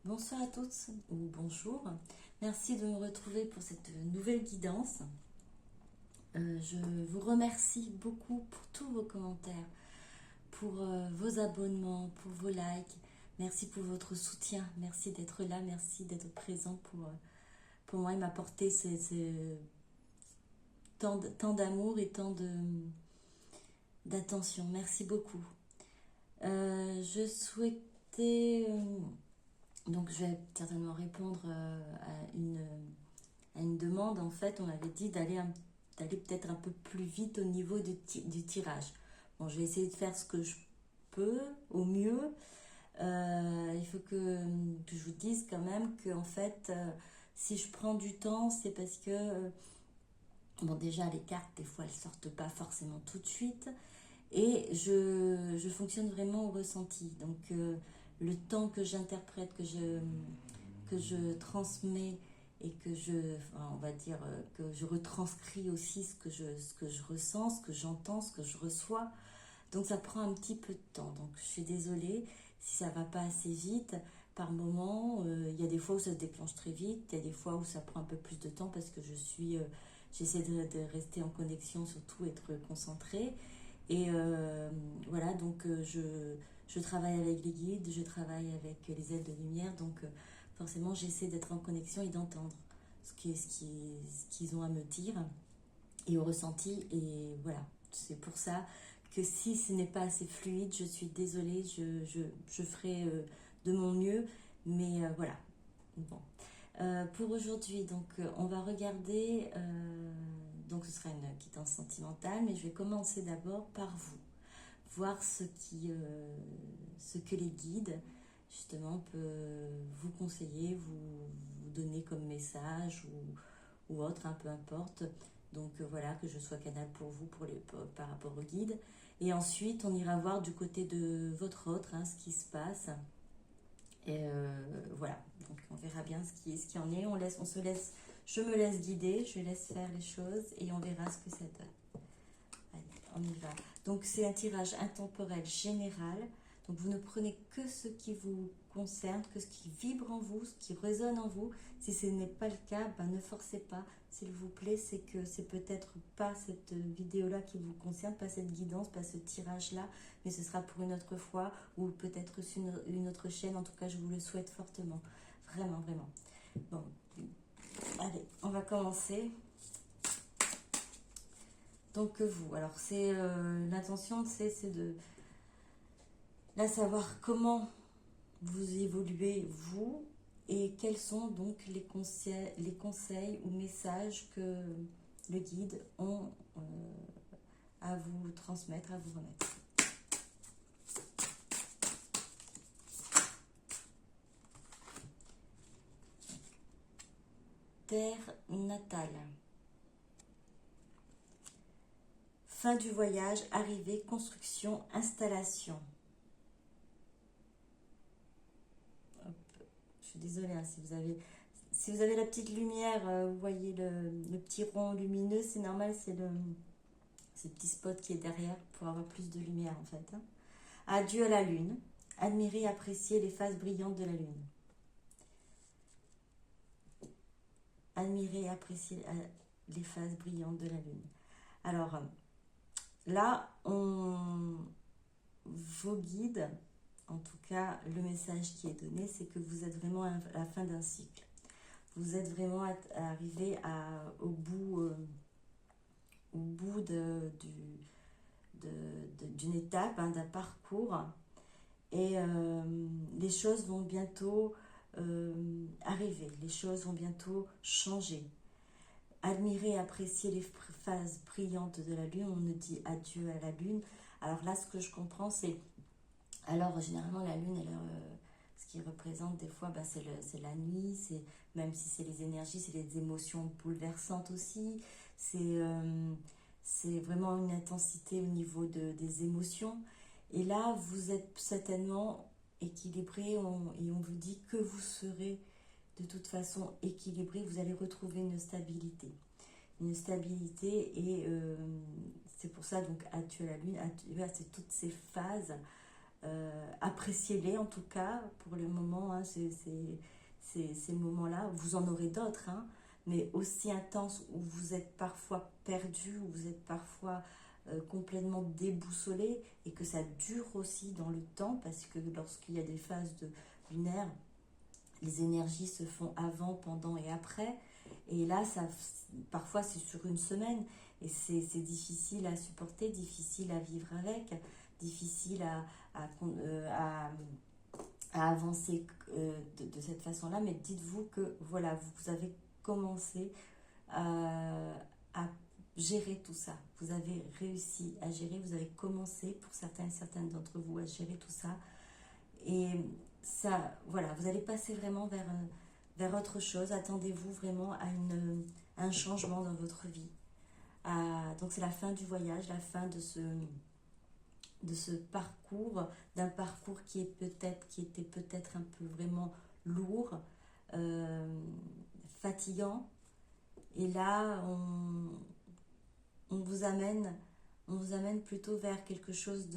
Bonsoir à tous ou bonjour. Merci de me retrouver pour cette nouvelle guidance. Je vous remercie beaucoup pour tous vos commentaires, pour vos abonnements, pour vos likes. Merci pour votre soutien. Merci d'être là. Merci d'être présent pour moi et m'apporter tant d'amour et d'attention. Merci beaucoup. Je souhaitais... donc je vais certainement répondre à une demande. En fait, on m'avait dit d'aller peut-être un peu plus vite au niveau du tirage. Bon, je vais essayer de faire ce que je peux au mieux. Il faut que je vous dise quand même que en fait, si je prends du temps, c'est parce que bon, déjà les cartes des fois elles sortent pas forcément tout de suite et je fonctionne vraiment au ressenti. Donc le temps que j'interprète, que je transmets et on va dire, que je retranscris aussi ce que je ressens, ce que j'entends, ce que je reçois. Donc ça prend un petit peu de temps. Donc je suis désolée si ça va pas assez vite. Par moment, il y a des fois où ça se déclenche très vite, il y a des fois où ça prend un peu plus de temps parce que j'essaie de rester en connexion, surtout être concentrée. Et voilà, donc je travaille avec les guides, je travaille avec les aides de lumière, donc forcément j'essaie d'être en connexion et d'entendre ce qu'ils ont à me dire et au ressenti. Et voilà, c'est pour ça que si ce n'est pas assez fluide, je suis désolée, je ferai de mon mieux, mais voilà. Bon. Pour aujourd'hui, donc on va regarder, donc ce sera une guidance sentimentale, mais je vais commencer d'abord par vous, voir ce que les guides justement peuvent vous conseiller, vous donner comme message ou autre, hein, peu importe. Donc voilà, que je sois canal pour vous par rapport aux guides. Et ensuite, on ira voir du côté de votre autre, hein, ce qui se passe. Et voilà, donc on verra bien ce qui en est. Je me laisse guider, je laisse faire les choses et on verra ce que ça donne. Allez, on y va. Donc c'est un tirage intemporel général. Donc vous ne prenez que ce qui vous concerne, que ce qui vibre en vous, ce qui résonne en vous. Si ce n'est pas le cas, ben ne forcez pas, s'il vous plaît. C'est que c'est peut-être pas cette vidéo-là qui vous concerne, pas cette guidance, pas ce tirage-là, mais ce sera pour une autre fois ou peut-être sur une autre chaîne. En tout cas, je vous le souhaite fortement. Vraiment, vraiment. Bon, allez, on va commencer. Donc vous, alors c'est l'intention, c'est de là savoir comment vous évoluez vous et quels sont donc les conseils ou messages que le guide ont à vous transmettre, à vous remettre. Terre natale. Fin du voyage, arrivée, construction, installation. Hop. Je suis désolée, hein, si vous avez la petite lumière, vous voyez le petit rond lumineux, c'est normal, c'est le petit spot qui est derrière pour avoir plus de lumière en fait. Hein. Adieu à la lune. Admirer et apprécier les phases brillantes de la lune. Admirer et apprécier les phases brillantes de la lune. Alors là, vos guides, en tout cas le message qui est donné, c'est que vous êtes vraiment à la fin d'un cycle. Vous êtes vraiment arrivé au bout d'une étape, hein, d'un parcours. Et les choses vont bientôt arriver, les choses vont bientôt changer. Admirer et apprécier les phases brillantes de la lune, on nous dit adieu à la lune. Alors là, ce que je comprends, c'est... Alors, généralement, la lune, ce qui représente des fois, c'est la nuit, même si c'est les énergies, c'est les émotions bouleversantes aussi. C'est vraiment une intensité au niveau des émotions. Et là, vous êtes certainement équilibré et on vous dit que vous serez de toute façon équilibré, vous allez retrouver une stabilité. Une stabilité et c'est pour ça, donc, adieu à la lune, adieu à toutes ces phases. Appréciez-les en tout cas pour le moment, hein, ces moments-là. Vous en aurez d'autres, hein, mais aussi intenses, où vous êtes parfois perdu, où vous êtes parfois complètement déboussolé, et que ça dure aussi dans le temps, parce que lorsqu'il y a des phases lunaires, les énergies se font avant, pendant et après. Et là, parfois, c'est sur une semaine. Et c'est difficile à supporter, difficile à vivre avec, difficile à, à avancer de cette façon-là. Mais dites-vous que voilà, vous avez commencé à gérer tout ça. Vous avez réussi à gérer, vous avez commencé, pour certains et certaines d'entre vous, à gérer tout ça. Et ça, voilà, vous allez passer vraiment vers autre chose. Attendez-vous vraiment un changement dans votre vie. Donc c'est la fin du voyage, la fin de ce parcours, d'un parcours qui était peut-être un peu vraiment lourd, fatigant. Et là, on vous amène plutôt vers quelque chose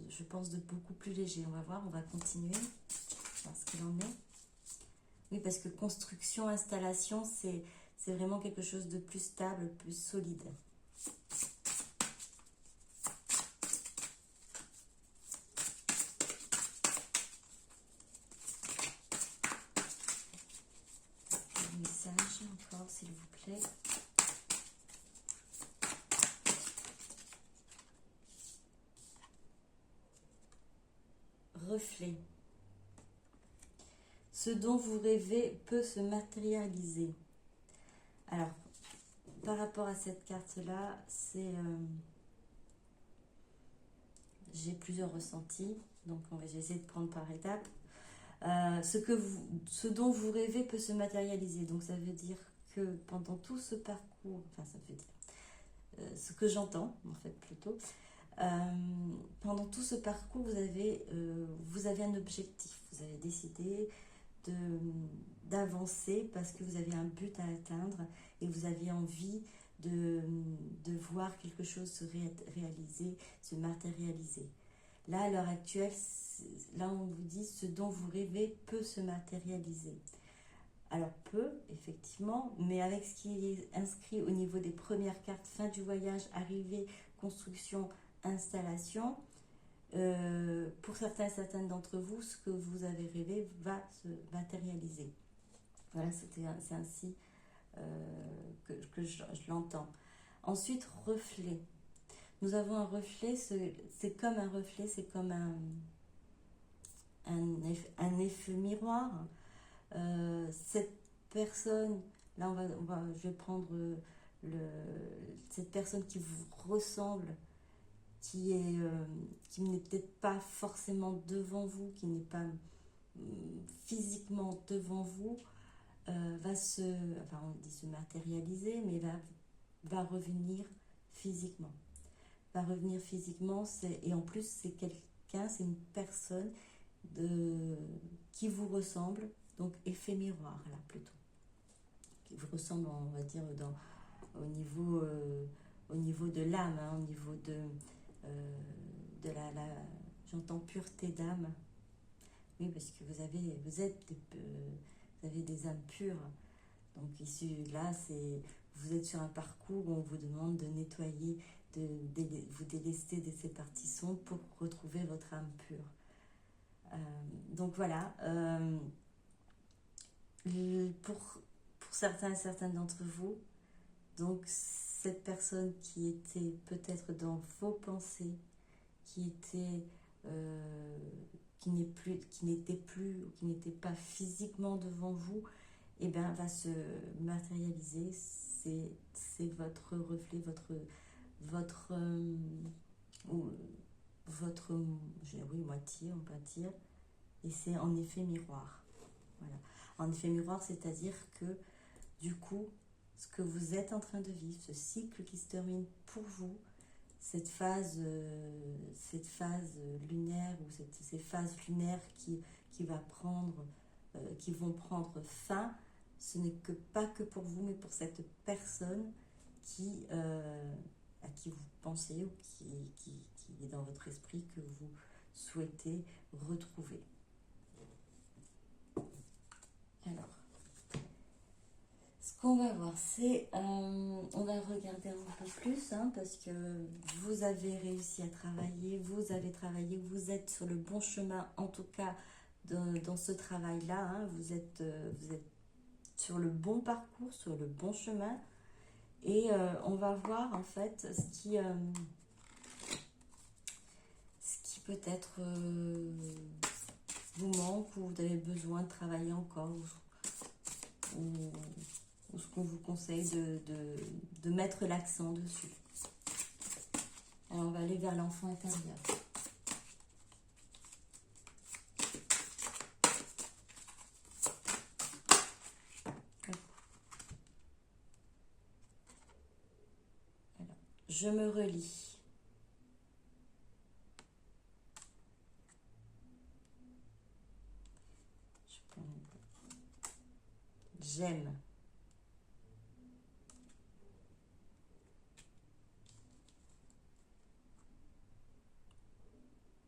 je pense, de beaucoup plus léger. On va voir, on va continuer, voir ce qu'il en est. Oui, parce que construction, installation, c'est vraiment quelque chose de plus stable, plus solide. Un message encore, s'il vous plaît. Reflet. Ce dont vous rêvez peut se matérialiser. Alors, par rapport à cette carte-là, j'ai plusieurs ressentis, donc on va essayer de prendre par étapes. Ce dont vous rêvez peut se matérialiser. Donc ça veut dire que pendant tout ce parcours, enfin ça veut dire ce que j'entends en fait plutôt, pendant tout ce parcours vous avez un objectif, vous avez décidé d'avancer parce que vous avez un but à atteindre et vous avez envie de voir quelque chose se réaliser, se matérialiser. Là, à l'heure actuelle, là on vous dit ce dont vous rêvez peut se matérialiser. Alors peu, effectivement, mais avec ce qui est inscrit au niveau des premières cartes, fin du voyage, arrivée, construction, installation, pour certains et certaines d'entre vous, ce que vous avez rêvé va se matérialiser. Voilà, c'est ainsi que je l'entends. Ensuite, reflet. Nous avons un reflet, c'est comme un reflet, c'est comme un effet miroir. Cette personne, là je vais prendre cette personne qui vous ressemble, qui n'est peut-être pas forcément devant vous, qui n'est pas physiquement devant vous, on dit se matérialiser, mais va revenir physiquement. Et en plus c'est une personne qui vous ressemble, donc effet miroir là plutôt, qui vous ressemble, on va dire, au niveau de l'âme, hein, au niveau de j'entends pureté d'âme. Oui, parce que vous avez des âmes pures. Donc là, vous êtes sur un parcours où on vous demande de nettoyer, vous délester de ces parties sombres pour retrouver votre âme pure. Donc voilà, pour certains et certaines d'entre vous, donc cette personne qui était peut-être dans vos pensées, qui n'était pas physiquement devant vous, et bien va se matérialiser. C'est votre reflet, votre moitié, on peut dire, et c'est en effet miroir. Voilà. En effet miroir, c'est-à-dire que du coup, ce que vous êtes en train de vivre, ce cycle qui se termine pour vous, cette phase lunaire, ou ces phases lunaires qui vont prendre fin, ce n'est pas que pour vous, mais pour cette personne à qui vous pensez, ou qui est dans votre esprit, que vous souhaitez retrouver. qu'on va voir, c'est, on va regarder un peu plus, hein, parce que vous avez réussi à travailler, vous avez travaillé, vous êtes sur le bon chemin, en tout cas dans ce travail-là, hein, vous êtes sur le bon parcours, sur le bon chemin, et on va voir en fait ce qui peut-être vous manque, ou vous avez besoin de travailler encore, ou ce qu'on vous conseille de mettre l'accent dessus. Alors on va aller vers l'enfant intérieur. Alors, je me relis. J'aime.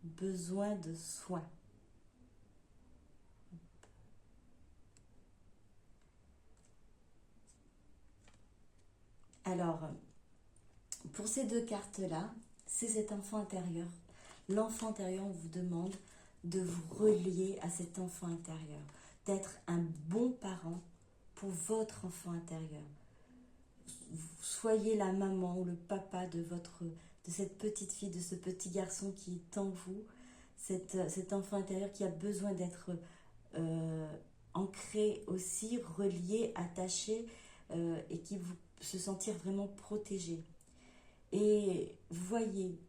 Besoin de soins. Alors, pour ces deux cartes-là, c'est cet enfant intérieur. L'enfant intérieur, on vous demande de vous relier à cet enfant intérieur, d'être un bon parent pour votre enfant intérieur. Soyez la maman ou le papa de cette petite fille, de ce petit garçon qui est en vous, cet enfant intérieur qui a besoin d'être ancré aussi, relié, attaché, et qui vous se sentir vraiment protégé. Et voyez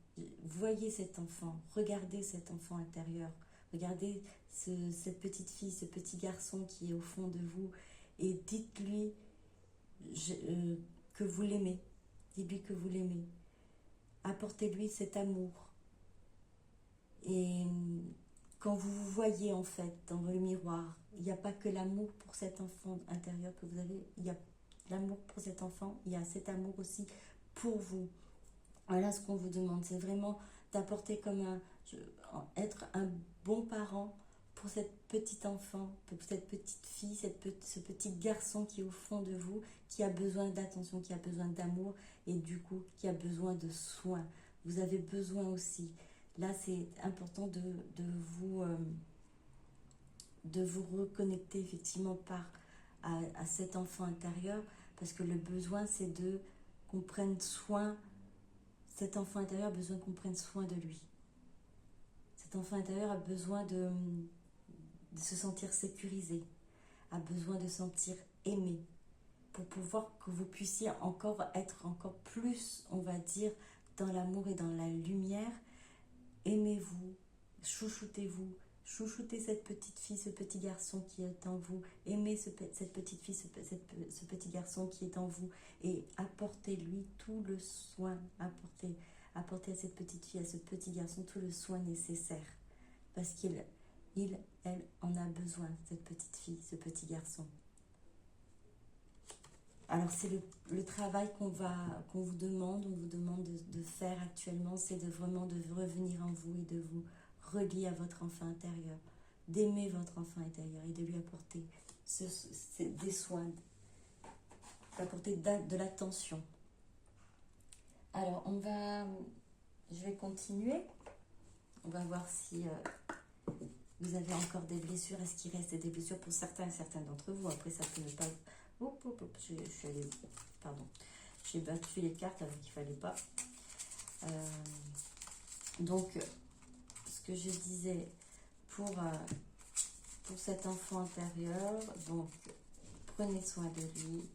cet enfant, regardez cet enfant intérieur, regardez cette petite fille, ce petit garçon qui est au fond de vous, et dites-lui que vous l'aimez, dites-lui que vous l'aimez, apportez-lui cet amour. Et quand vous vous voyez en fait dans le miroir, il n'y a pas que l'amour pour cet enfant intérieur que vous avez, il y a l'amour pour cet enfant, il y a cet amour aussi pour vous. Voilà ce qu'on vous demande, c'est vraiment d'apporter être un bon parent pour cette petite enfant, pour cette petite fille, ce petit garçon qui est au fond de vous, qui a besoin d'attention, qui a besoin d'amour, et du coup qui a besoin de soins. Vous avez besoin aussi. Là, c'est important de vous reconnecter effectivement à cet enfant intérieur, parce que le besoin, c'est qu'on prenne soin. Cet enfant intérieur a besoin qu'on prenne soin de lui. Cet enfant intérieur a besoin de se sentir sécurisé, a besoin de se sentir aimé, pour pouvoir que vous puissiez être encore plus, on va dire, dans l'amour et dans la lumière. Aimez-vous, chouchoutez-vous, chouchoutez cette petite fille, ce petit garçon qui est en vous. Aimez cette petite fille, ce petit garçon qui est en vous, et apportez-lui tout le soin. Apportez à cette petite fille, à ce petit garçon, tout le soin nécessaire. Parce elle en a besoin, cette petite fille, ce petit garçon. Alors c'est le travail qu'on vous demande, de faire actuellement, c'est vraiment de revenir en vous et de vous relier à votre enfant intérieur, d'aimer votre enfant intérieur et de lui apporter des soins, d'apporter de l'attention. Alors je vais continuer. On va voir si vous avez encore des blessures. Est-ce qu'il reste des blessures pour certains et certaines d'entre vous? Après, ça peut ne pas... je suis allée... Pardon. J'ai battu les cartes alors qu'il ne fallait pas. Donc, ce que je disais pour cet enfant intérieur, donc, prenez soin de lui.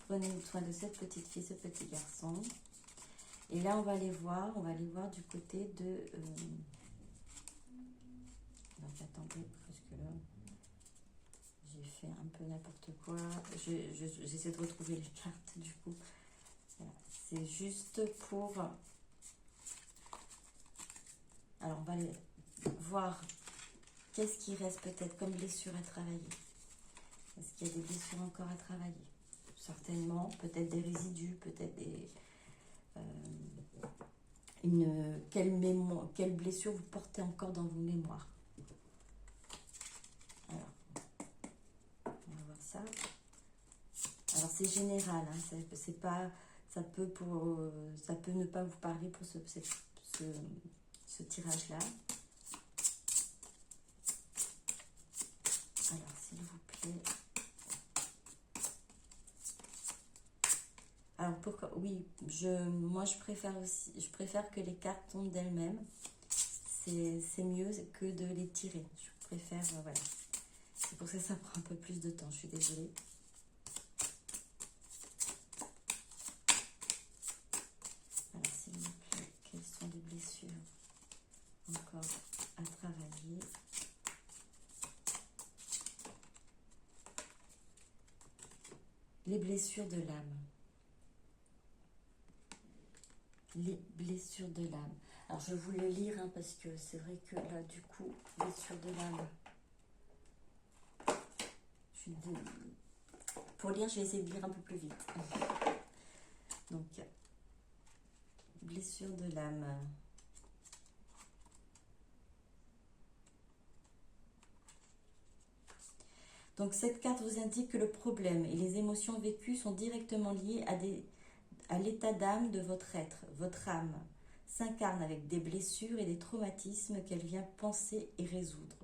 Prenez soin de cette petite fille, ce petit garçon. Et là, on va aller voir du côté de... Donc, attendez, parce que là, j'ai fait un peu n'importe quoi. J'essaie de retrouver les cartes, du coup. Voilà. C'est juste pour... Alors, on va aller voir qu'est-ce qui reste peut-être comme blessure à travailler. Est-ce qu'il y a des blessures encore à travailler? Certainement, peut-être des résidus, peut-être des... quelle blessure vous portez encore dans vos mémoires. Alors, on va voir ça. Alors, c'est général, hein, c'est pas, ça peut ne pas vous parler pour ce tirage-là. Alors, s'il vous plaît. Alors, pourquoi? Oui, moi, je préfère aussi, je préfère que les cartes tombent d'elles-mêmes. C'est mieux que de les tirer. Je préfère, voilà. C'est pour ça que ça prend un peu plus de temps, je suis désolée. Alors, s'il vous plaît, quelles sont les blessures encore à travailler? Les blessures de l'âme. Les blessures de l'âme. Alors, je vais vous le lire, hein, parce que c'est vrai que là, du coup, blessures de l'âme. Pour lire, je vais essayer de lire un peu plus vite. Donc, blessures de l'âme. Donc, cette carte vous indique que le problème et les émotions vécues sont directement liés à l'état d'âme de votre être. Votre âme s'incarne avec des blessures et des traumatismes qu'elle vient penser et résoudre.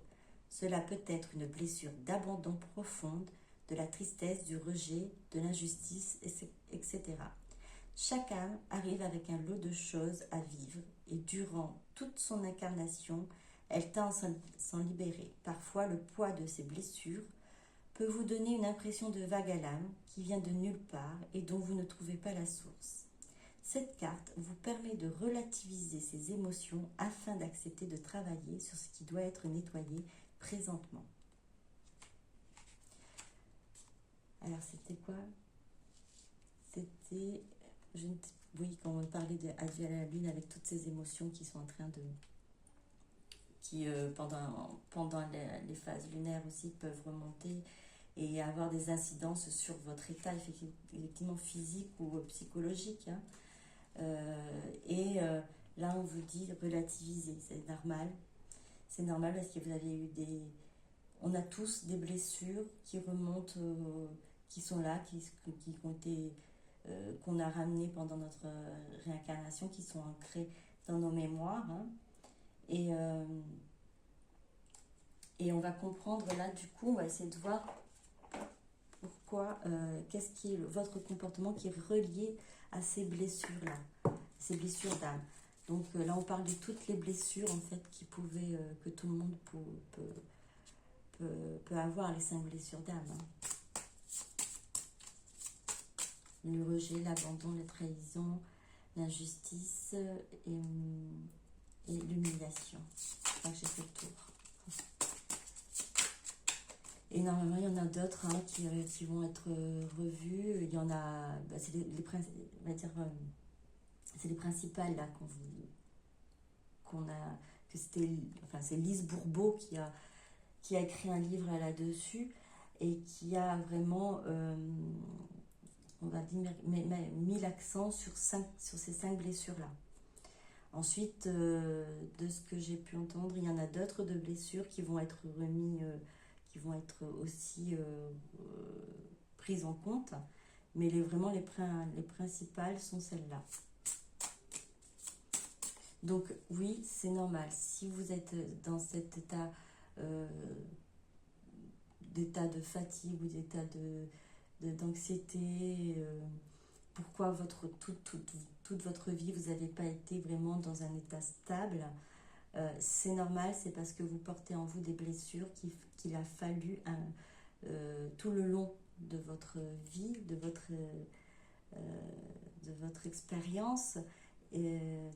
Cela peut être une blessure d'abandon profonde, de la tristesse, du rejet, de l'injustice, etc. Chaque âme arrive avec un lot de choses à vivre et durant toute son incarnation, elle tend à s'en libérer. Parfois, le poids de ces blessures peut vous donner une impression de vague à l'âme qui vient de nulle part et dont vous ne trouvez pas la source. Cette carte vous permet de relativiser ces émotions afin d'accepter de travailler sur ce qui doit être nettoyé présentement. Alors, c'était quoi? C'était, oui, quand on parlait de Adieu à la lune avec toutes ces émotions qui sont en train de... qui, pendant les phases lunaires aussi, peuvent remonter et avoir des incidences sur votre état effectivement physique ou psychologique. Hein. Là, on vous dit relativiser, c'est normal. C'est normal parce que vous avez eu des... On a tous des blessures qui remontent, qui sont là, qui ont été... qu'on a ramenées pendant notre réincarnation, qui sont ancrées dans nos mémoires. Hein. Et on va comprendre là, du coup, on va essayer de voir pourquoi, qu'est-ce qui est votre comportement qui est relié à ces blessures-là, ces blessures d'âme. Donc là, on parle de toutes les blessures en fait que tout le monde peut avoir, les 5 blessures d'âme. Hein. Le rejet, l'abandon, la trahison, l'injustice et l'humiliation. Je crois que j'ai fait le tour. Et normalement, il y en a d'autres hein, qui vont être revus. Il y en a, c'est c'est les principales là qu'on a, que c'était, enfin c'est Lise Bourbeau qui a écrit un livre là-dessus et qui a vraiment, on va dire, mis l'accent sur ces 5 blessures-là. Ensuite, de ce que j'ai pu entendre, il y en a d'autres de blessures qui vont être remis, qui vont être aussi prises en compte, mais vraiment les principales sont celles-là. Donc oui, c'est normal. Si vous êtes dans cet état d'état de fatigue ou d'état d'anxiété, pourquoi toute votre vie vous n'avez pas été vraiment dans un état stable, c'est normal, c'est parce que vous portez en vous des blessures qu'il a fallu tout le long de votre vie, de votre expérience,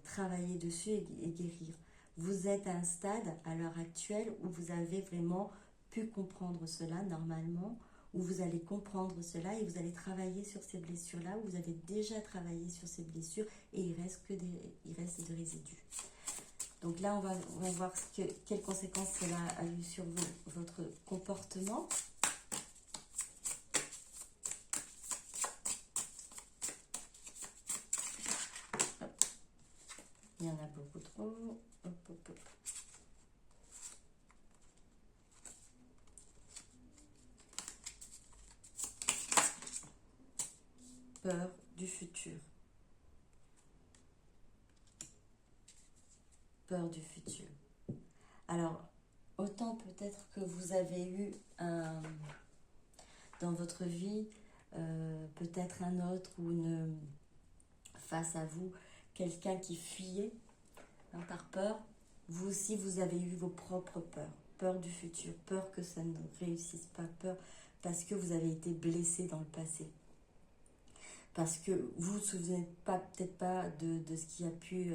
travailler dessus et guérir. Vous êtes à un stade à l'heure actuelle où vous avez vraiment pu comprendre cela normalement, où vous allez comprendre cela et vous allez travailler sur ces blessures-là, où vous avez déjà travaillé sur ces blessures et il reste des résidus. Donc là, on va voir quelles conséquences cela a eu sur votre comportement. Hop. Il y en a beaucoup trop. Hop, hop, hop. peur du futur. Peur du futur. Alors, autant peut-être que vous avez eu dans votre vie peut-être un autre ou face à vous, quelqu'un qui fuyait par peur. Vous aussi, vous avez eu vos propres peurs. Peur du futur, peur que ça ne réussisse pas, peur parce que vous avez été blessé dans le passé. Parce que vous ne vous souvenez peut-être pas de ce qui a pu,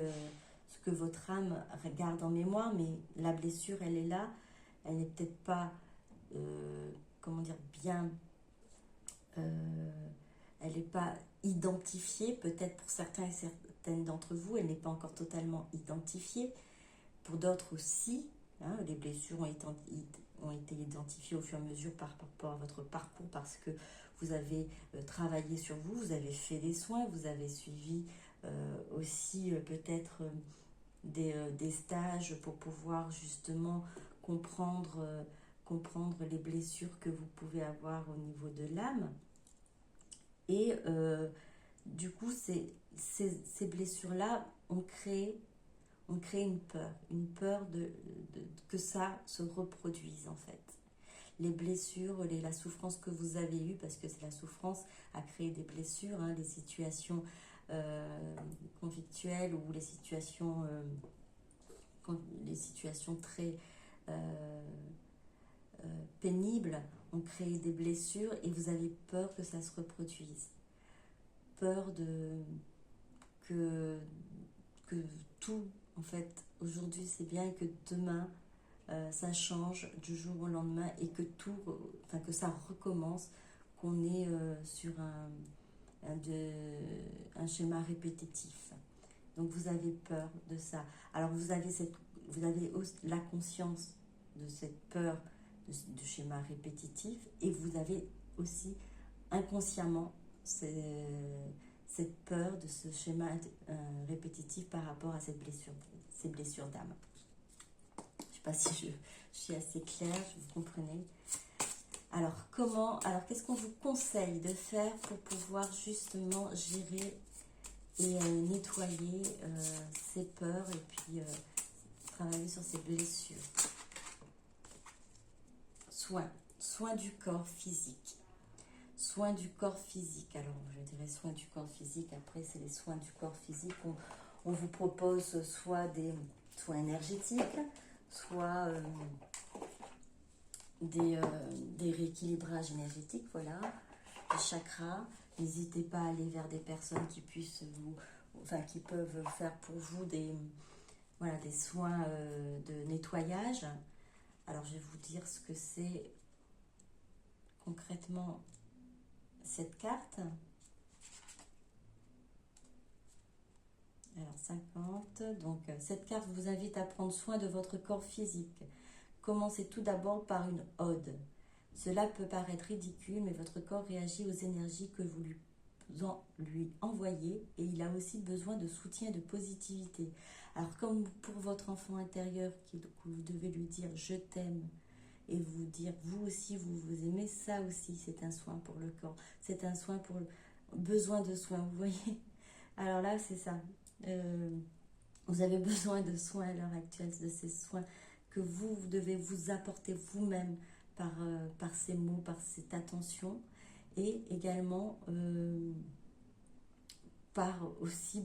ce que votre âme garde en mémoire, mais la blessure, elle est là. Elle n'est peut-être pas, comment dire, bien, elle n'est pas identifiée, peut-être pour certains et certaines d'entre vous, elle n'est pas encore totalement identifiée. Pour d'autres aussi, hein, les blessures ont été identifiées au fur et à mesure par rapport à votre parcours parce que vous avez travaillé sur vous, vous avez fait des soins, vous avez suivi aussi peut-être des stages pour pouvoir justement comprendre les blessures que vous pouvez avoir au niveau de l'âme. Et du coup, ces blessures-là ont créé une peur que ça se reproduise en fait. Les blessures, la souffrance que vous avez eue, parce que la souffrance a créé des blessures, hein, les situations conflictuelles ou les situations très pénibles ont créé des blessures et vous avez peur que ça se reproduise. Peur que tout, en fait, aujourd'hui c'est bien et que demain ça change du jour au lendemain et que que ça recommence, qu'on est sur un schéma répétitif. Donc vous avez peur de ça. Alors vous avez la conscience de cette peur de schéma répétitif et vous avez aussi inconsciemment cette peur de ce schéma répétitif par rapport à ces blessures d'âme. Je ne sais pas si je suis assez claire, vous comprenez. Alors qu'est-ce qu'on vous conseille de faire pour pouvoir justement gérer et nettoyer ces peurs et puis travailler sur ces blessures? Soin du corps physique. Soins du corps physique. Alors, je dirais soins du corps physique. Après, c'est les soins du corps physique. On vous propose soit des soins énergétiques, soit des rééquilibrages énergétiques, voilà, des chakras. N'hésitez pas à aller vers des personnes qui qui peuvent faire pour vous des soins de nettoyage. Alors, je vais vous dire ce que c'est concrètement cette carte. Alors 50, donc cette carte vous invite à prendre soin de votre corps physique. Commencez tout d'abord par une ode. Cela peut paraître ridicule, mais votre corps réagit aux énergies que vous lui envoyez et il a aussi besoin de soutien et de positivité. Alors comme pour votre enfant intérieur, vous devez lui dire « je t'aime » et vous dire vous aussi vous vous aimez, ça aussi c'est un soin pour le corps, c'est un soin pour le besoin de soins, vous voyez. Alors là c'est ça, vous avez besoin de soins à l'heure actuelle, de ces soins que vous devez vous apporter vous-même par ces mots, par cette attention, et également par aussi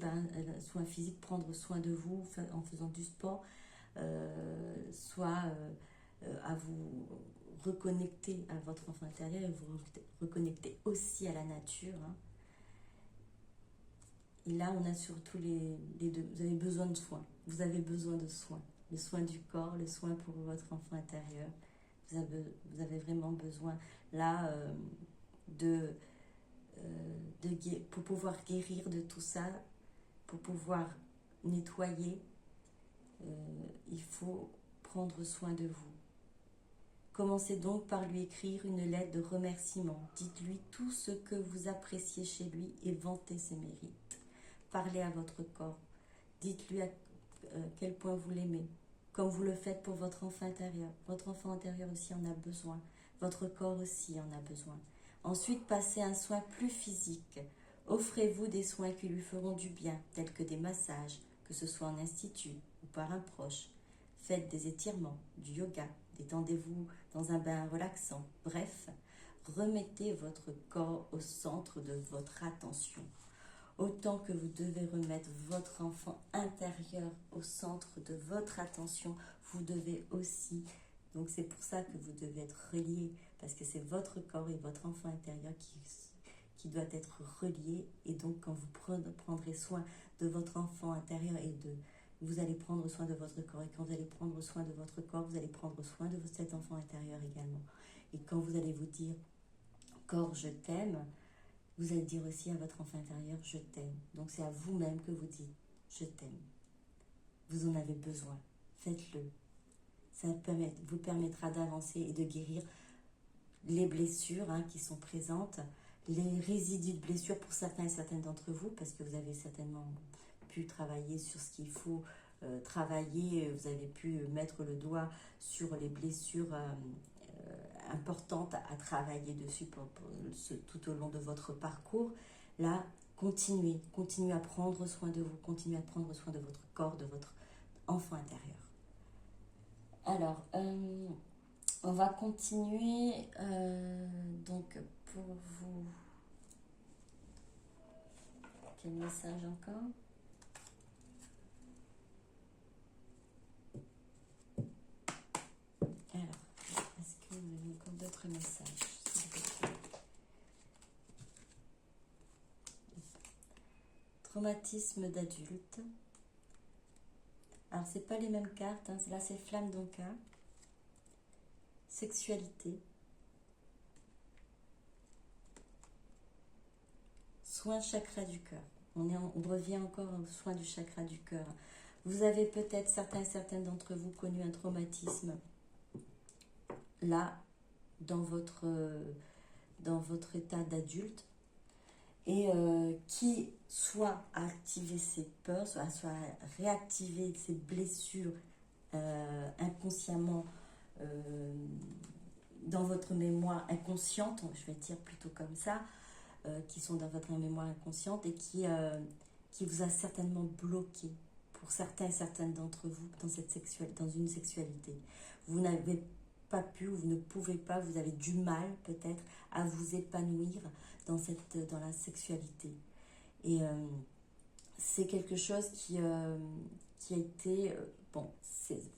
soins physiques, prendre soin de vous en faisant du sport, soit à vous reconnecter à votre enfant intérieur et vous reconnecter aussi à la nature. Hein. Et là, on a surtout les deux. Vous avez besoin de soins. Vous avez besoin de soins. Le soin du corps, le soin pour votre enfant intérieur. Vous avez vraiment besoin là pour pouvoir guérir de tout ça, pour pouvoir nettoyer, il faut prendre soin de vous. Commencez donc par lui écrire une lettre de remerciement. Dites-lui tout ce que vous appréciez chez lui et vantez ses mérites. Parlez à votre corps. Dites-lui à quel point vous l'aimez, comme vous le faites pour votre enfant intérieur. Votre enfant intérieur aussi en a besoin. Votre corps aussi en a besoin. Ensuite, passez un soin plus physique. Offrez-vous des soins qui lui feront du bien, tels que des massages, que ce soit en institut ou par un proche. Faites des étirements, du yoga, détendez-vous dans un bain relaxant. Bref, remettez votre corps au centre de votre attention. Autant que vous devez remettre votre enfant intérieur au centre de votre attention, vous devez aussi, donc c'est pour ça que vous devez être relié, parce que c'est votre corps et votre enfant intérieur qui doit être relié. Et donc quand vous prendrez soin de votre enfant intérieur vous allez prendre soin de votre corps. Et quand vous allez prendre soin de votre corps, vous allez prendre soin de cet enfant intérieur également. Et quand vous allez vous dire, corps, je t'aime, vous allez dire aussi à votre enfant intérieur, je t'aime. Donc c'est à vous-même que vous dites, je t'aime. Vous en avez besoin. Faites-le. Ça vous permettra d'avancer et de guérir les blessures qui sont présentes, les résidus de blessures pour certains et certaines d'entre vous, parce que vous avez certainement pu travailler sur ce qu'il faut travailler, vous avez pu mettre le doigt sur les blessures importantes à travailler dessus tout au long de votre parcours. Là, continuez à prendre soin de vous, continuez à prendre soin de votre corps, de votre enfant intérieur. Alors, on va continuer donc pour vous. Quel message encore? Alors, est-ce que vous avez encore d'autres messages? Traumatisme d'adulte. Alors, c'est pas les mêmes cartes, là c'est flamme d'Anka. Sexualité. Soin chakra du cœur. On revient encore au soin du chakra du cœur. Vous avez peut-être, certaines d'entre vous, connu un traumatisme là, dans votre état d'adulte, et qui soit a activé ses peurs, soit réactivé ses blessures inconsciemment dans votre mémoire inconsciente, je vais dire plutôt comme ça, qui sont dans votre mémoire inconsciente et qui vous a certainement bloqué pour certains et certaines d'entre vous dans une sexualité. Vous n'avez pas pu, ou vous ne pouvez pas, vous avez du mal peut-être à vous épanouir dans la sexualité. Et c'est quelque chose qui a été,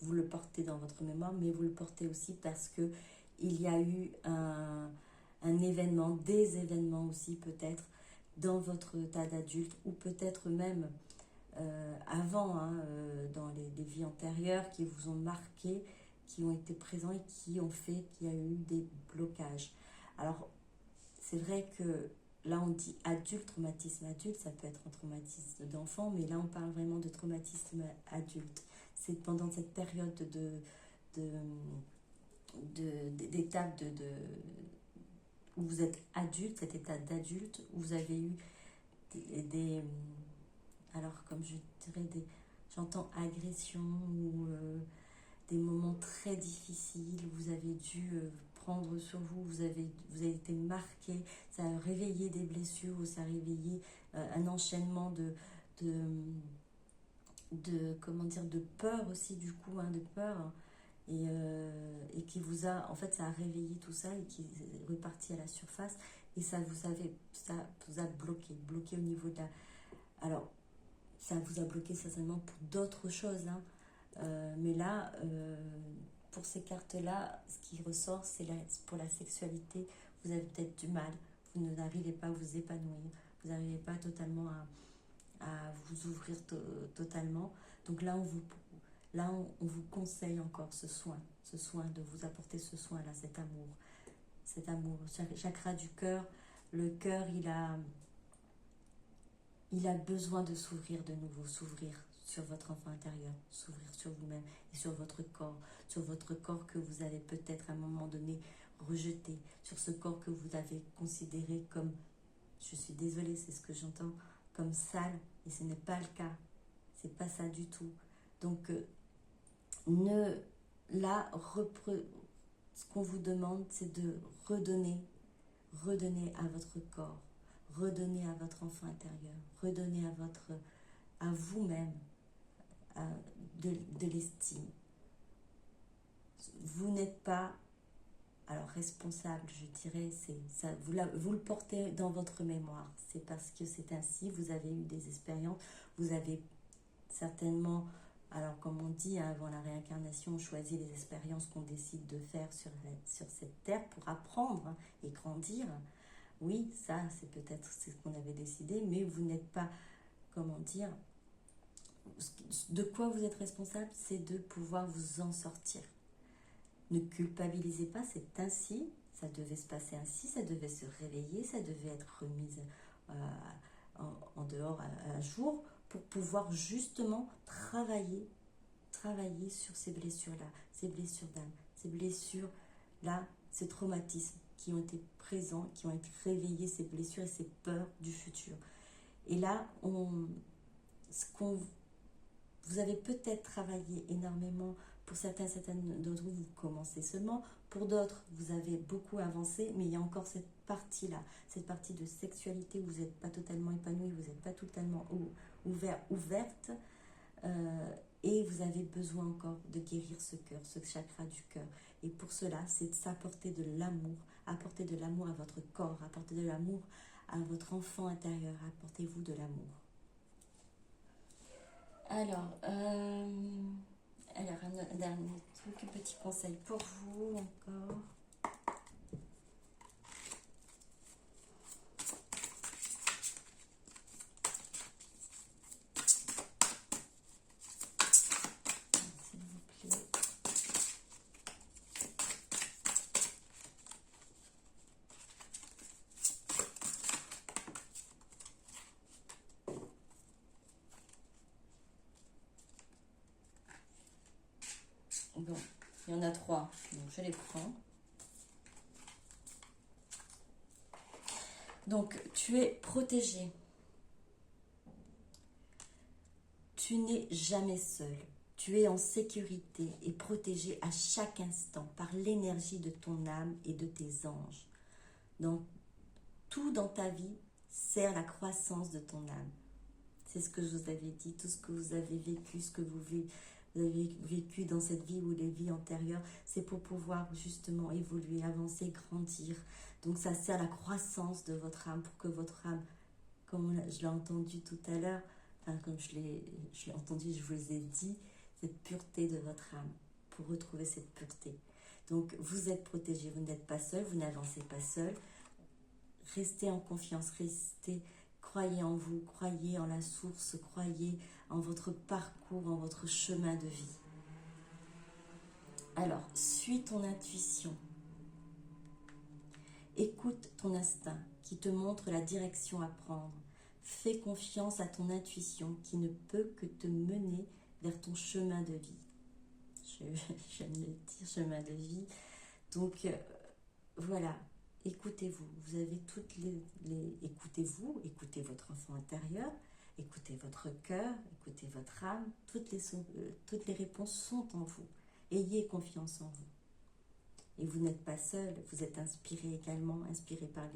vous le portez dans votre mémoire, mais vous le portez aussi parce que il y a eu un événement, des événements aussi peut-être dans votre état d'adulte, ou peut-être même avant, dans les vies antérieures, qui vous ont marqué, qui ont été présents et qui ont fait qu'il y a eu des blocages. Alors, c'est vrai que là, on dit adulte, traumatisme adulte, ça peut être un traumatisme d'enfant, mais là, on parle vraiment de traumatisme adulte. C'est pendant cette période d'étape où vous êtes adulte, cet état d'adulte, où vous avez eu alors comme je dirais, j'entends agression, ou des moments très difficiles, vous avez dû prendre sur vous, vous avez été marqué, ça a réveillé des blessures, ou ça a réveillé un enchaînement de peur aussi, du coup, de peur, et qui vous a, en fait, ça a réveillé tout ça et qui est reparti à la surface, et ça vous a bloqué au niveau de la... Alors, ça vous a bloqué certainement pour d'autres choses, mais là, pour ces cartes-là, ce qui ressort, c'est pour la sexualité, vous avez peut-être du mal, vous n'arrivez pas à vous épanouir, vous n'arrivez pas totalement à vous ouvrir totalement. Donc là, on vous conseille encore ce soin, de vous apporter ce soin-là, cet amour, chakra du cœur. Le cœur, il a besoin de s'ouvrir de nouveau, s'ouvrir sur votre enfant intérieur, s'ouvrir sur vous-même et sur votre corps que vous avez peut-être à un moment donné rejeté, sur ce corps que vous avez considéré comme, je suis désolée, c'est ce que j'entends, comme sale, et ce n'est pas le cas, c'est pas ça du tout. Donc, ce qu'on vous demande, c'est de redonner à votre corps, redonnez à votre enfant intérieur, redonnez à vous-même de l'estime. Vous n'êtes pas, alors responsable, je dirais, c'est ça, vous le portez dans votre mémoire. C'est parce que c'est ainsi, vous avez eu des expériences, vous avez certainement, alors comme on dit, hein, avant la réincarnation, on choisit les expériences qu'on décide de faire sur cette terre pour apprendre, hein, et grandir. Oui, ça, c'est peut-être ce qu'on avait décidé, mais vous n'êtes pas, comment dire, de quoi vous êtes responsable, c'est de pouvoir vous en sortir. Ne culpabilisez pas, c'est ainsi, ça devait se passer ainsi, ça devait se réveiller, ça devait être remis en dehors à jour pour pouvoir justement travailler sur ces blessures-là, ces blessures d'âme, ces blessures-là, ces traumatismes qui ont été présents, qui ont été réveillés, ces blessures et ces peurs du futur. Et là, vous avez peut-être travaillé énormément. Pour certaines d'entre vous, vous commencez seulement. Pour d'autres, vous avez beaucoup avancé, mais il y a encore cette partie-là, cette partie de sexualité où vous n'êtes pas totalement épanoui, vous n'êtes pas totalement ouverte, et vous avez besoin encore de guérir ce cœur, ce chakra du cœur. Et pour cela, c'est de s'apporter de l'amour, apporter de l'amour à votre corps, apporter de l'amour à votre enfant intérieur, apportez-vous de l'amour. Alors, un dernier truc, un petit conseil pour vous encore. S'il vous plaît. Bon, il y en a 3, donc je les prends. Donc, tu es protégé. Tu n'es jamais seul. Tu es en sécurité et protégé à chaque instant par l'énergie de ton âme et de tes anges. Donc, tout dans ta vie sert la croissance de ton âme. C'est ce que je vous avais dit, tout ce que vous avez vécu, ce que vous avez vécu dans cette vie ou les vies antérieures, c'est pour pouvoir justement évoluer, avancer, grandir. Donc ça sert à la croissance de votre âme, pour que votre âme, comme je l'ai entendu tout à l'heure, enfin comme je l'ai entendu, je vous ai dit, cette pureté de votre âme, pour retrouver cette pureté. Donc vous êtes protégé, vous n'êtes pas seul, vous n'avancez pas seul. Restez en confiance, croyez en vous, croyez en la source, croyez en votre parcours, en votre chemin de vie. Alors, suis ton intuition. Écoute ton instinct qui te montre la direction à prendre. Fais confiance à ton intuition qui ne peut que te mener vers ton chemin de vie. J'aime le dire, chemin de vie. Donc, voilà. Écoutez-vous, vous avez écoutez-vous, écoutez votre enfant intérieur, écoutez votre cœur, écoutez votre âme, toutes les réponses sont en vous. Ayez confiance en vous. Et vous n'êtes pas seul, vous êtes inspiré également, inspiré par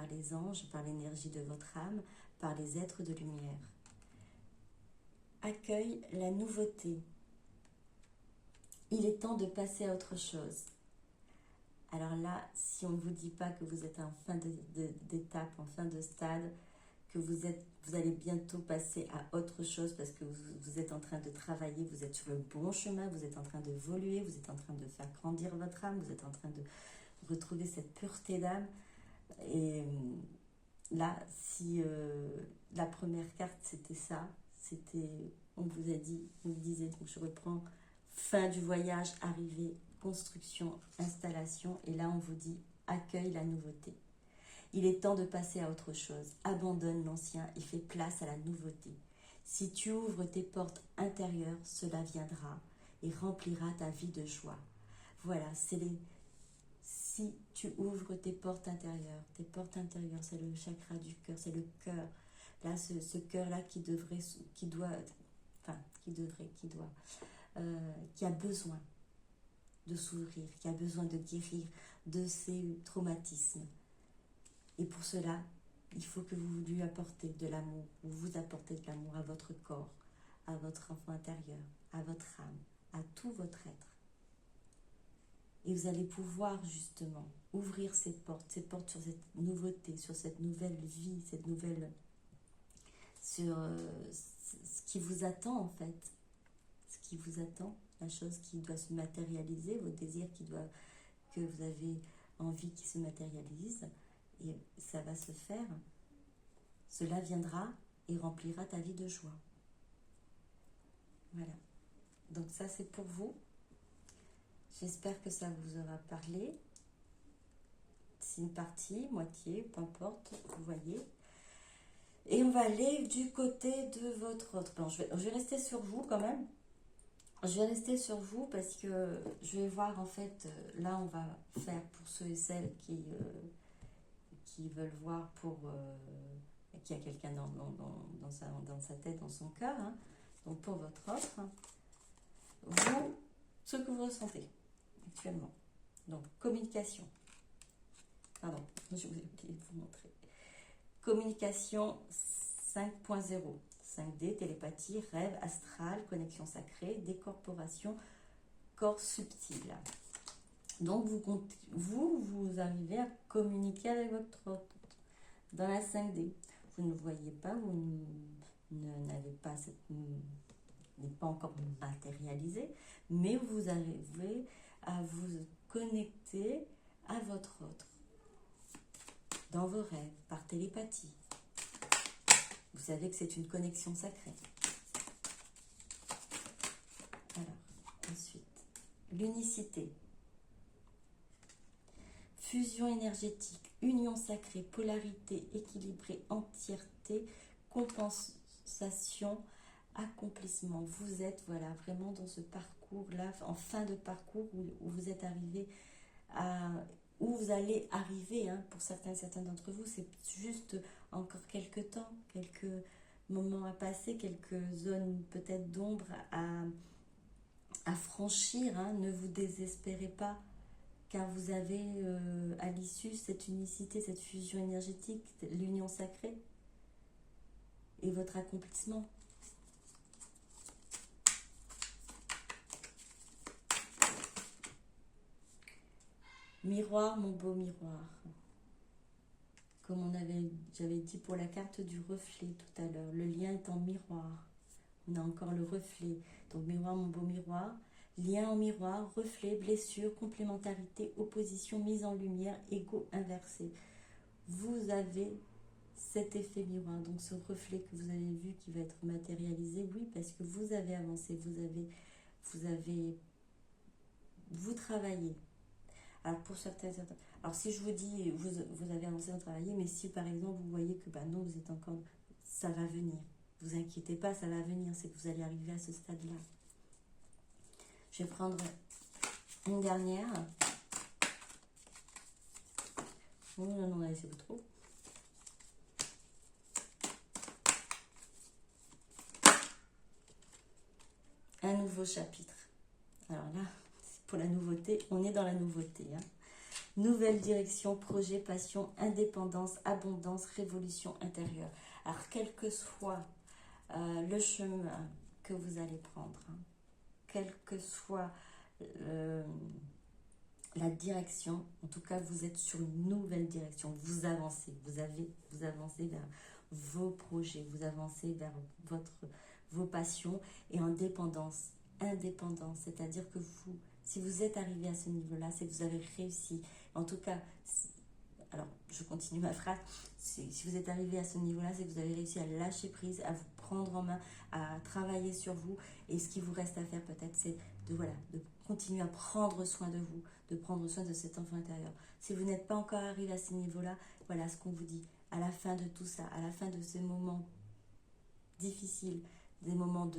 les anges, par l'énergie de votre âme, par les êtres de lumière. Accueille la nouveauté. Il est temps de passer à autre chose. Alors là, si on ne vous dit pas que vous êtes en fin d'étape, en fin de stade, que vous allez bientôt passer à autre chose parce que vous êtes en train de travailler, vous êtes sur le bon chemin, vous êtes en train d'évoluer, vous êtes en train de faire grandir votre âme, vous êtes en train de retrouver cette pureté d'âme. Et là, si la première carte c'était ça, on vous disait, donc je reprends, fin du voyage, arrivée, construction, installation, et là on vous dit accueille la nouveauté. Il est temps de passer à autre chose. Abandonne l'ancien et fais place à la nouveauté. Si tu ouvres tes portes intérieures, cela viendra et remplira ta vie de joie. Voilà, si tu ouvres tes portes intérieures, c'est le chakra du cœur, c'est le cœur. Là, ce cœur-là qui a besoin de s'ouvrir, qui a besoin de guérir de ses traumatismes. Et pour cela, il faut que vous lui apportez de l'amour, vous apportez de l'amour à votre corps, à votre enfant intérieur, à votre âme, à tout votre être. Et vous allez pouvoir justement ouvrir ces portes sur cette nouveauté, sur cette nouvelle vie, cette nouvelle... sur ce qui vous attend en fait. Ce qui vous attend, la chose qui doit se matérialiser, vos désirs que vous avez envie qui se matérialisent. Et ça va se faire. Cela viendra et remplira ta vie de joie. Voilà. Donc ça c'est pour vous. J'espère que ça vous aura parlé. C'est une partie, moitié, peu importe, vous voyez. Et on va aller du côté de votre autre. Bon, je vais rester sur vous quand même. Je vais rester sur vous parce que je vais voir en fait, là on va faire pour ceux et celles qui veulent voir pour... qu'il y a quelqu'un dans sa tête, dans son cœur. Hein. Donc pour votre autre, vous, ce que vous ressentez actuellement. Donc communication. Pardon, je vous ai oublié de vous montrer. Communication 5.0. 5D, télépathie, rêve, astral, connexion sacrée, décorporation, corps subtil. Donc vous arrivez à communiquer avec votre autre dans la 5D. Vous ne voyez pas, vous n'avez pas n'est pas encore matérialisé, mais vous arrivez à vous connecter à votre autre dans vos rêves, par télépathie. Vous savez que c'est une connexion sacrée. Alors, ensuite, l'unicité. Fusion énergétique, union sacrée, polarité, équilibrée, entièreté, compensation, accomplissement. Vous êtes voilà, vraiment dans ce parcours-là, en fin de parcours où vous êtes arrivé à... où vous allez arriver, hein, pour certains d'entre vous, c'est juste encore quelques temps, quelques moments à passer, quelques zones peut-être d'ombre à franchir, hein. Ne vous désespérez pas, car vous avez à l'issue cette unicité, cette fusion énergétique, l'union sacrée et votre accomplissement. Miroir, mon beau miroir. Comme j'avais dit pour la carte du reflet tout à l'heure, le lien est en miroir. On a encore le reflet. Donc miroir, mon beau miroir. Lien en miroir, reflet, blessure, complémentarité, opposition, mise en lumière, ego inversé. Vous avez cet effet miroir, donc ce reflet que vous avez vu qui va être matérialisé, oui, parce que vous avez avancé, vous travaillez. Alors pour certains, alors si je vous dis, vous avez avancé à travailler, mais si par exemple vous voyez que non, vous êtes encore, ça va venir. Vous inquiétez pas, ça va venir, c'est que vous allez arriver à ce stade-là. Je vais prendre une dernière. Oh non, non, laissez-vous trop. Un nouveau chapitre. Alors là, pour la nouveauté, on est dans la nouveauté. Hein. Nouvelle direction, projet, passion, indépendance, abondance, révolution intérieure. Alors, quel que soit le chemin que vous allez prendre, hein, quelle que soit la direction, en tout cas, vous êtes sur une nouvelle direction. Vous avancez, vous avancez vers vos projets, vous avancez vers vos passions et indépendance, c'est-à-dire que si vous êtes arrivé à ce niveau-là, c'est que vous avez réussi. En tout cas, alors je continue ma phrase, si vous êtes arrivé à ce niveau-là, c'est que vous avez réussi à lâcher prise, à vous prendre en main, à travailler sur vous. Et ce qui vous reste à faire peut-être, c'est de continuer à prendre soin de vous, de prendre soin de cet enfant intérieur. Si vous n'êtes pas encore arrivé à ce niveau-là, voilà ce qu'on vous dit. À la fin de tout ça, à la fin de ces moments difficiles, des moments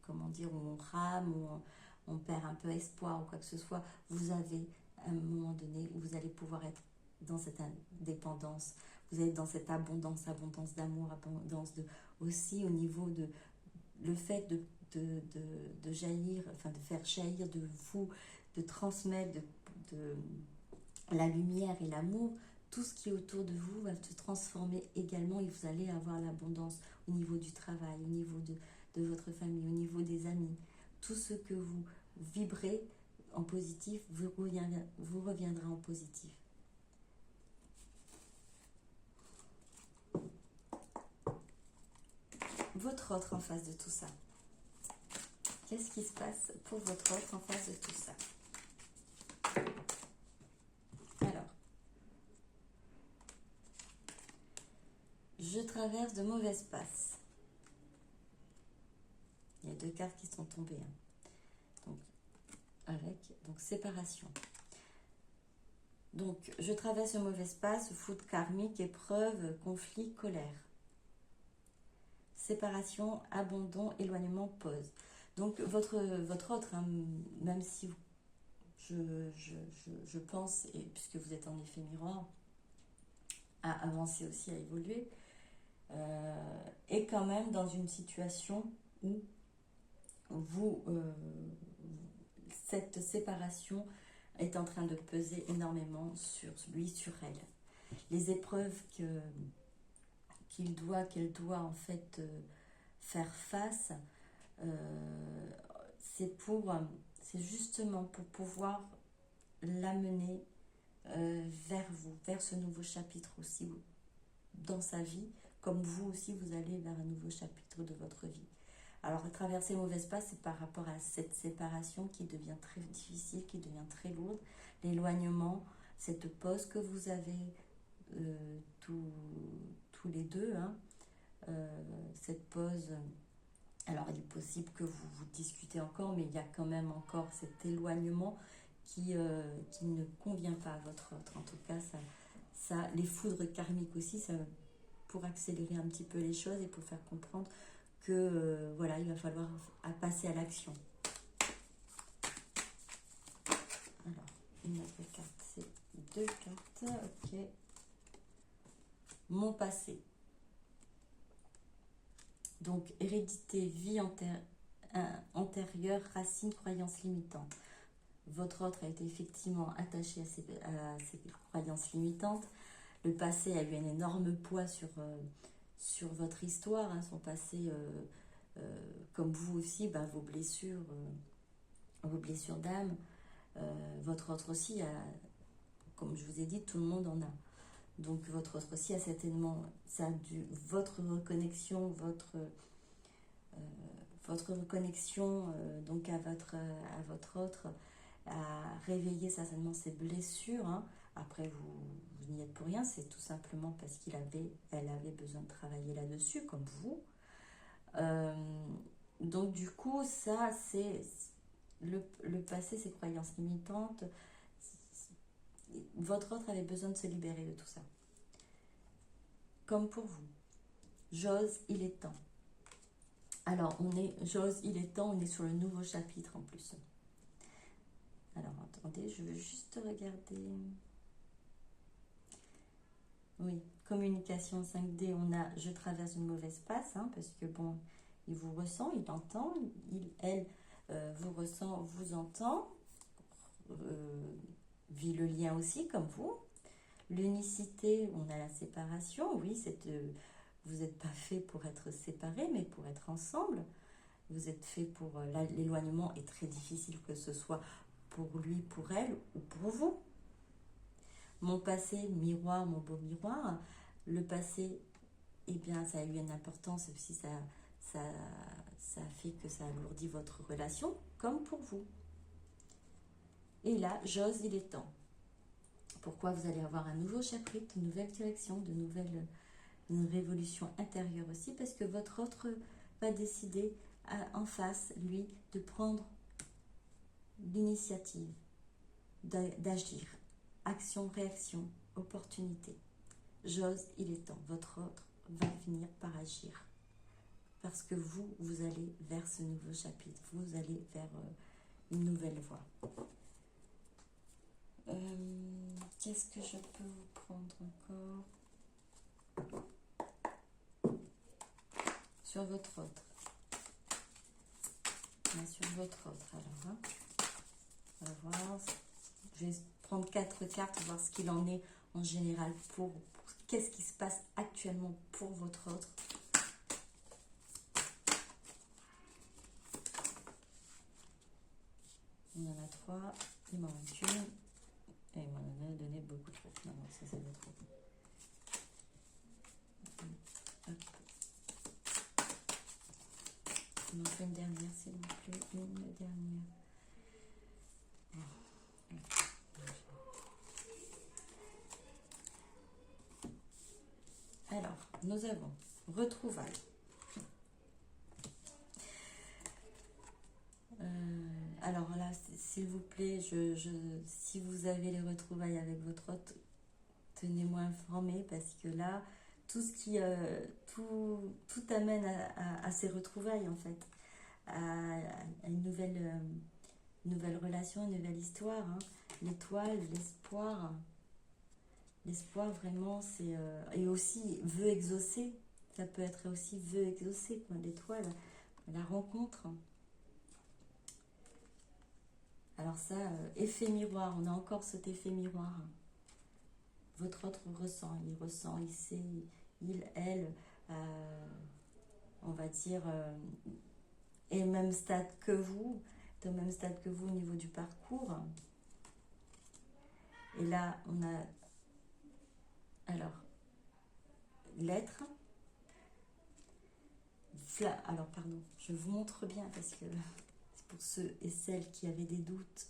comment dire, où on rame, où on perd un peu espoir ou quoi que ce soit, vous avez un moment donné où vous allez pouvoir être dans cette indépendance, vous êtes dans cette abondance d'amour, abondance aussi au niveau de le fait de jaillir, enfin de faire jaillir de vous, de transmettre de la lumière et l'amour, tout ce qui est autour de vous va se transformer également et vous allez avoir l'abondance au niveau du travail, au niveau de votre famille, au niveau des amis. Tout ce que vous vibrez en positif vous reviendra en positif. Votre autre en face de tout ça. Qu'est-ce qui se passe pour votre autre en face de tout ça? Alors, je traverse de mauvaises passes. Il y a 2 cartes qui sont tombées. Donc, séparation. Donc, je traverse de mauvaises passes, foudre karmique, épreuve, conflit, colère. Séparation, abandon, éloignement, pause. Donc, votre autre, hein, même si je pense, et puisque vous êtes en effet miroir, à avancer aussi, à évoluer, est quand même dans une situation où cette séparation est en train de peser énormément sur lui, sur elle. Les épreuves qu'elle doit en fait faire face, c'est justement pour pouvoir l'amener vers vous, vers ce nouveau chapitre aussi dans sa vie, comme vous aussi vous allez vers un nouveau chapitre de votre vie. Alors traverser mauvais espace, c'est par rapport à cette séparation qui devient très difficile, qui devient très lourde, l'éloignement, cette pause que vous avez tous les deux, hein, cette pause. Alors il est possible que vous discutez encore, mais il y a quand même encore cet éloignement qui ne convient pas à votre autre. En tout cas, ça, les foudres karmiques aussi, ça, pour accélérer un petit peu les choses et pour faire comprendre que voilà, il va falloir passer à l'action. Alors, une autre carte, c'est 2 cartes, ok. Mon passé. Donc, hérédité, vie antérieure, racines, croyances limitantes. Votre autre a été effectivement attaché à ses croyances limitantes. Le passé a eu un énorme poids sur votre histoire, hein, son passé, comme vous aussi, vos blessures d'âme. Votre autre aussi, comme je vous ai dit, tout le monde en a. Donc votre autre aussi a certainement, votre reconnexion, donc à votre autre a réveillé certainement ses blessures, hein. Après, vous n'y êtes pour rien, c'est tout simplement parce elle avait besoin de travailler là-dessus, comme vous. Donc du coup, ça, c'est le passé, ses croyances limitantes. Votre autre avait besoin de se libérer de tout ça. Comme pour vous. J'ose, il est temps. Alors, j'ose, il est temps, on est sur le nouveau chapitre en plus. Alors, attendez, je veux juste regarder. Oui, communication 5D, je traverse une mauvaise passe, hein, parce que bon, il vous ressent, il entend, elle vous ressent, vous entend, vit le lien aussi, comme vous. L'unicité, on a la séparation, oui, vous n'êtes pas fait pour être séparés, mais pour être ensemble. Vous êtes fait pour... l'éloignement est très difficile, que ce soit pour lui, pour elle ou pour vous. Mon passé, miroir, mon beau miroir. Le passé, eh bien, ça a eu une importance aussi, ça fait que ça alourdit votre relation, comme pour vous. Et là, j'ose, il est temps. Pourquoi? Vous allez avoir un nouveau chapitre, une nouvelle direction, une révolution intérieure aussi, parce que votre autre va décider en face, lui, de prendre l'initiative, d'agir. Action, réaction, opportunité. J'ose, il est temps. Votre autre va finir par agir. Parce que vous allez vers ce nouveau chapitre. Vous allez vers une nouvelle voie. Qu'est-ce que je peux vous prendre encore sur votre autre? Sur votre autre, alors. Hein. On va voir. Je vais prendre 4 cartes, voir ce qu'il en est en général qu'est-ce qui se passe actuellement pour votre autre. On en a 3, il m'en manque une, et il m'en a donné beaucoup trop. Non, non, ça c'est trop. Hop. Il m'en fait une dernière, s'il vous plaît, une dernière. Alors, nous avons retrouvailles. Alors là, s'il vous plaît, si vous avez les retrouvailles avec votre hôte, tenez-moi informé parce que là, tout ce qui, tout amène à ces retrouvailles en fait, à une nouvelle relation, une nouvelle histoire. Hein. L'étoile, l'espoir vraiment, c'est et aussi vœu exaucé. Ça peut être aussi vœu exaucé, quoi. L'étoile, la rencontre. Alors ça, effet miroir, on a encore cet effet miroir. Votre autre ressent, il sait, elle, on va dire, est au même stade que vous, au niveau du parcours. Et là, on a, alors, l'être. Alors, pardon, je vous montre bien parce que c'est pour ceux et celles qui avaient des doutes.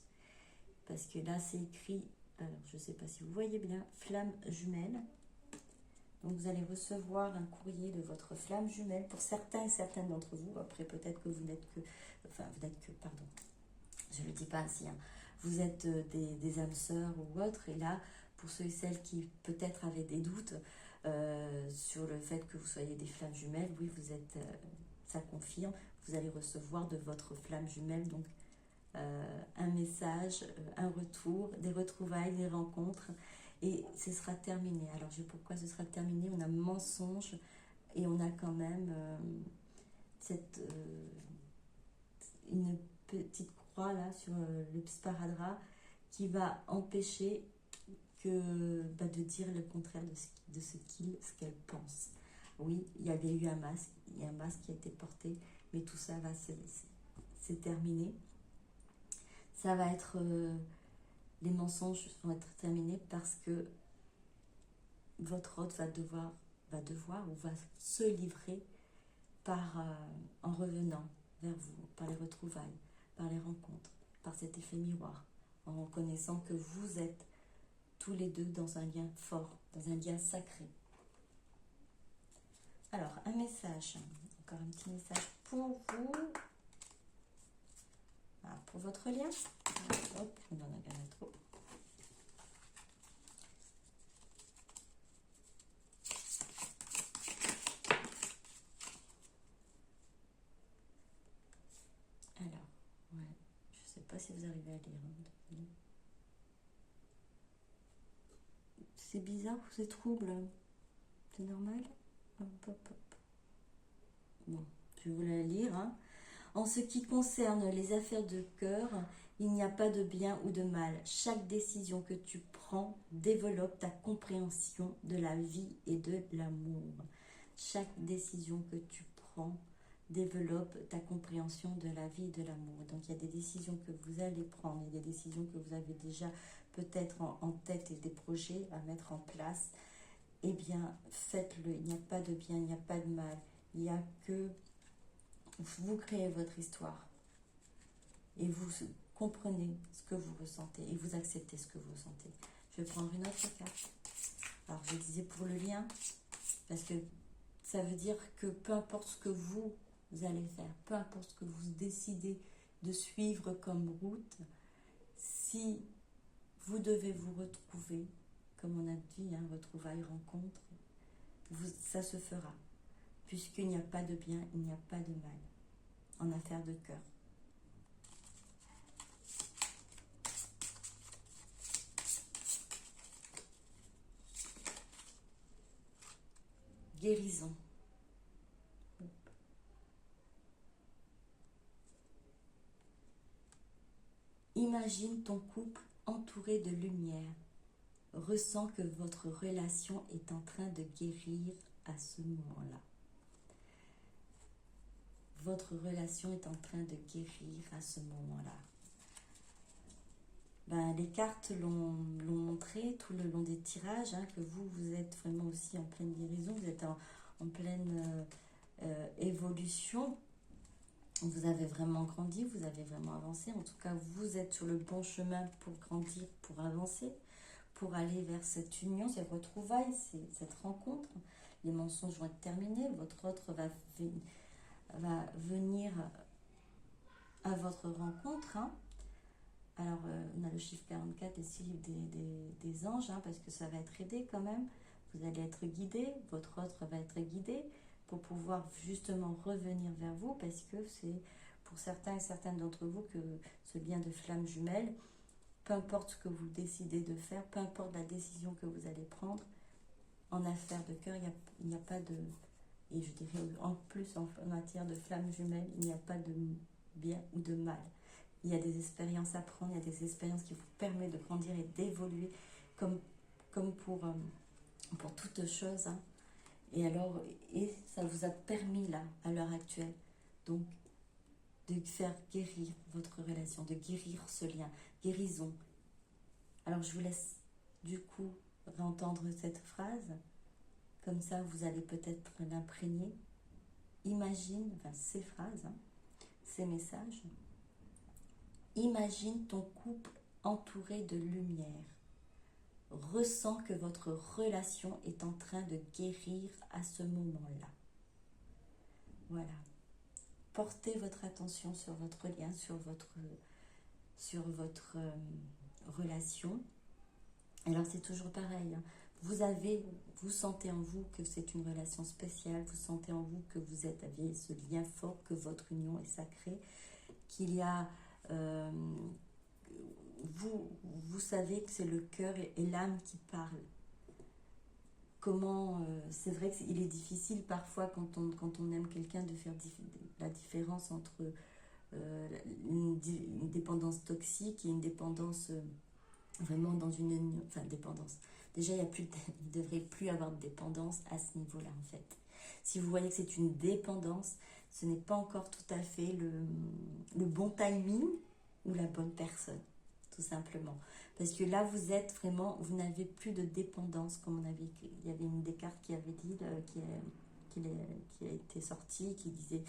Parce que là, c'est écrit, alors je ne sais pas si vous voyez bien, flamme jumelle. Donc, vous allez recevoir un courrier de votre flamme jumelle pour certains et certaines d'entre vous. Après, peut-être que vous n'êtes que, pardon, je ne le dis pas ainsi, hein. Vous êtes des âmes sœurs ou autres. Et là, pour ceux et celles qui peut-être avaient des doutes sur le fait que vous soyez des flammes jumelles, oui, vous êtes, ça confirme, vous allez recevoir de votre flamme jumelle, donc un message, un retour, des retrouvailles, des rencontres, et ce sera terminé. Alors, pourquoi ce sera terminé? On a mensonge et on a quand même une petite croix là sur le sparadrap qui va empêcher de dire le contraire de ce qu'elle pense. Oui, il y a eu un masque, il y a un masque qui a été porté, mais tout ça va se terminer. Ça va être, les mensonges vont être terminés parce que votre hôte va devoir ou va se livrer en revenant vers vous, par les retrouvailles, par les rencontres, par cet effet miroir, en reconnaissant que vous êtes tous les deux dans un lien fort, dans un lien sacré. Alors, un message, encore un petit message pour vous, pour votre lien. Hop, on en a trop. Alors, ouais, je ne sais pas si vous arrivez à lire. Hein. C'est bizarre, c'est trouble. C'est normal? Hop, hop, hop. Bon, je vais vous la lire. Hein. En ce qui concerne les affaires de cœur, il n'y a pas de bien ou de mal. Chaque décision que tu prends développe ta compréhension de la vie et de l'amour. Chaque décision que tu prends développe ta compréhension de la vie et de l'amour. Donc il y a des décisions que vous allez prendre, il y a des décisions que vous avez déjà peut-être en tête et des projets à mettre en place. Eh bien, faites-le. Il n'y a pas de bien, il n'y a pas de mal. Il n'y a que vous créez votre histoire et vous comprenez ce que vous ressentez et vous acceptez ce que vous ressentez. Je vais prendre une autre carte. Alors, je disais pour le lien, parce que ça veut dire que peu importe ce que vous allez faire, peu importe ce que vous décidez de suivre comme route, si vous devez vous retrouver, comme on a dit, hein, retrouvailles, rencontres, ça se fera. Puisqu'il n'y a pas de bien, il n'y a pas de mal en affaires de cœur. Guérison. Imagine ton couple entouré de lumière. ressent que votre relation est en train de guérir à ce moment-là. Votre relation est en train de guérir à ce moment-là. Ben, les cartes l'ont montré tout le long des tirages, hein, que vous êtes vraiment aussi en pleine guérison, vous êtes en pleine évolution. Vous avez vraiment grandi, vous avez vraiment avancé. En tout cas, vous êtes sur le bon chemin pour grandir, pour avancer, pour aller vers cette union, ces retrouvailles, cette rencontre. Les mensonges vont être terminés, votre autre va venir à votre rencontre. Hein. Alors, on a le chiffre 44 ici des anges, hein, parce que ça va être aidé quand même. Vous allez être guidé, votre autre va être guidé pour pouvoir justement revenir vers vous, parce que c'est pour certains et certaines d'entre vous que ce lien de flamme jumelle, peu importe ce que vous décidez de faire, peu importe la décision que vous allez prendre, en affaires de cœur, il n'y a pas de... Et je dirais en plus en matière de flamme jumelle, il n'y a pas de bien ou de mal. Il y a des expériences à prendre, il y a des expériences qui vous permettent de grandir et d'évoluer comme pour toute chose. Hein. Et alors, ça vous a permis là, à l'heure actuelle, donc de faire guérir votre relation, de guérir ce lien, guérison. Alors je vous laisse du coup réentendre cette phrase, comme ça vous allez peut-être l'imprégner. Imagine, enfin ces phrases, hein, ces messages. Imagine ton couple entouré de lumière. Ressens que votre relation est en train de guérir à ce moment-là. Voilà. Portez votre attention sur votre lien, sur votre relation. Alors c'est toujours pareil. Hein. Vous sentez en vous que c'est une relation spéciale. Vous sentez en vous que vous avez ce lien fort, que votre union est sacrée, qu'il y a vous savez que c'est le cœur et l'âme qui parlent. Comment, c'est vrai qu'il est difficile parfois quand on aime quelqu'un de faire la différence entre une dépendance toxique et une dépendance vraiment dans une union, enfin dépendance. Déjà, il ne devrait plus avoir de dépendance à ce niveau-là en fait. Si vous voyez que c'est une dépendance, ce n'est pas encore tout à fait le bon timing ou la bonne personne, tout simplement. Parce que là, vous êtes vraiment, vous n'avez plus de dépendance, comme il y avait une des cartes qui avait dit, qui a été sortie, qui disait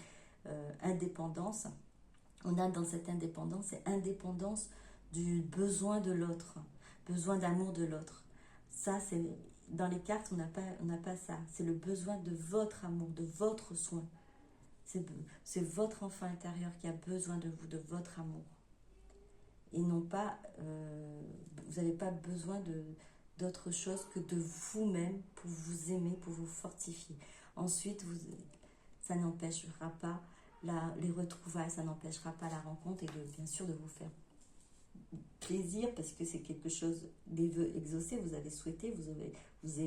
indépendance. On a dans cette indépendance, c'est indépendance du besoin de l'autre, besoin d'amour de l'autre. Ça, c'est dans les cartes, on n'a pas ça. C'est le besoin de votre amour, de votre soin. C'est votre enfant intérieur qui a besoin de vous, de votre amour. Et non pas, vous n'avez pas besoin d'autre chose que de vous-même pour vous aimer, pour vous fortifier. Ensuite, ça n'empêchera pas les retrouvailles, ça n'empêchera pas la rencontre et bien sûr de vous faire plaisir parce que c'est quelque chose, des vœux exaucés, vous avez souhaité, vous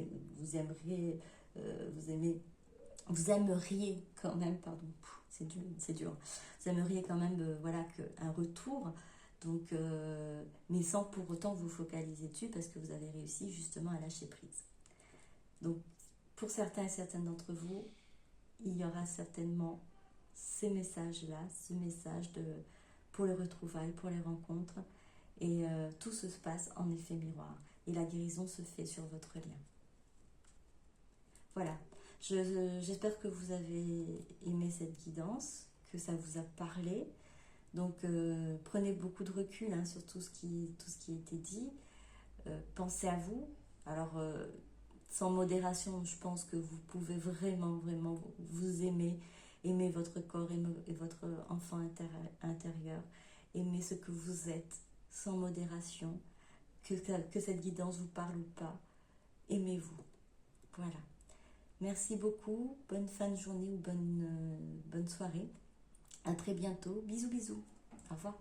aimeriez quand même, pardon, c'est dur, vous aimeriez quand même, voilà, un retour, donc, mais sans pour autant vous focaliser dessus parce que vous avez réussi justement à lâcher prise. Donc, pour certains et certaines d'entre vous, il y aura certainement ces messages-là, ce message pour les retrouvailles, pour les rencontres, et tout se passe en effet miroir. Et la guérison se fait sur votre lien. Voilà. J'espère que vous avez aimé cette guidance, que ça vous a parlé. Donc, prenez beaucoup de recul hein, sur tout ce qui a été dit. Pensez à vous. Alors, sans modération, je pense que vous pouvez vraiment, vraiment vous aimer votre corps, aimer votre enfant intérieur, aimer ce que vous êtes, sans modération, que cette guidance vous parle ou pas, aimez-vous. Voilà. Merci beaucoup, bonne fin de journée ou bonne soirée. À très bientôt, bisous bisous, au revoir.